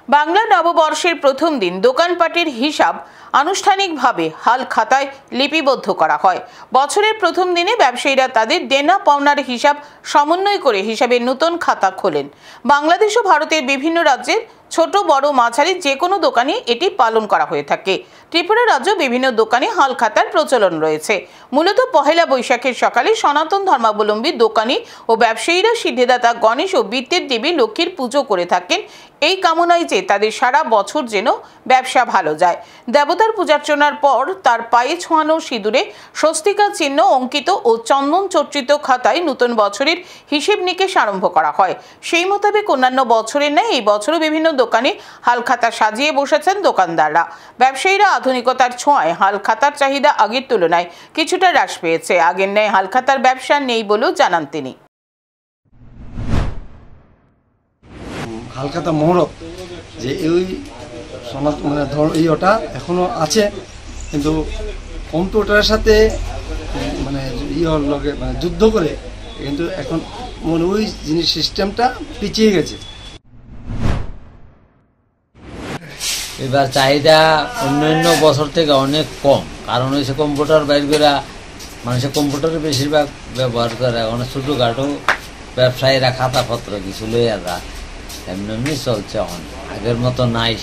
বাংলা নববর্ষের প্রথম দিন দোকানপাটের হিসাব আনুষ্ঠানিকভাবে হাল খাতায় লিপিবদ্ধ করা হয়। বছরের প্রথম দিনে ব্যবসায়ীরা তাদের দেনা পাওনার হিসাব সমন্বয় করে হিসাবের নতুন খাতা খোলেন। বাংলাদেশ ও ভারতের বিভিন্ন রাজ্যের ছোট বড় মাঝারি যে কোনো দোকানে এটি পালন করা হয়ে থাকে। ত্রিপুরা রাজ্য বিভিন্ন দোকানে হাল খাতার প্রচলন রয়েছে। মূলত পহেলা বৈশাখের সকালে সনাতন ধর্মাবলম্বী দোকানি ও ব্যবসায়ীরা সিদ্ধিদাতা গণেশ ও বিত্তের দেবী লক্ষ্মীর পুজো করে থাকেন, এই কামনায় যে তাদের সারা বছর যেন ব্যবসা ভালো যায়। দেবতার পূজার্চনার পর তার পায়ে ছোঁয়ানো সিঁদুরে স্বস্তিকা চিহ্ন অঙ্কিত ও চন্দন চর্চিত খাতায় নতুন বছরের হিসেব নিকেশ আরম্ভ করা হয়। সেই মোতাবেক অন্যান্য বছরের ন্যায় এই বছরও বিভিন্ন দোকানে হালখাতা সাজিয়ে বসেছেন দোকানদাররা। ব্যবসায়ীরা আধুনিকতার ছোঁয়ায় হালখাতার চাহিদা আগের তুলনায় কিছুটা হ্রাস পেয়েছে। আগের ন্যায় হালখাতার ব্যবসা নেই বলেও জানান তিনি। হালখাতা মহরত যে এই সমাজ মানে এই ওটা এখনো আছে, কিন্তু কম্পিউটারের সাথে মানে লগে মানে যুদ্ধ করে কিন্তু এখন মানে ওই জিনিস সিস্টেমটা পিছিয়ে গেছে। এবার চাহিদা অন্যান্য বছর থেকে অনেক কম, কারণ হচ্ছে কম্পিউটার বাইর করে মানুষের কম্পিউটারে বেশিরভাগ ব্যবহার করে। অনেক ছোটোখাটো ব্যবসায়ীরা খাতাপত্র কিছু লইয়া যায়, এমনি চলছে। এখন আগের মতো নাই।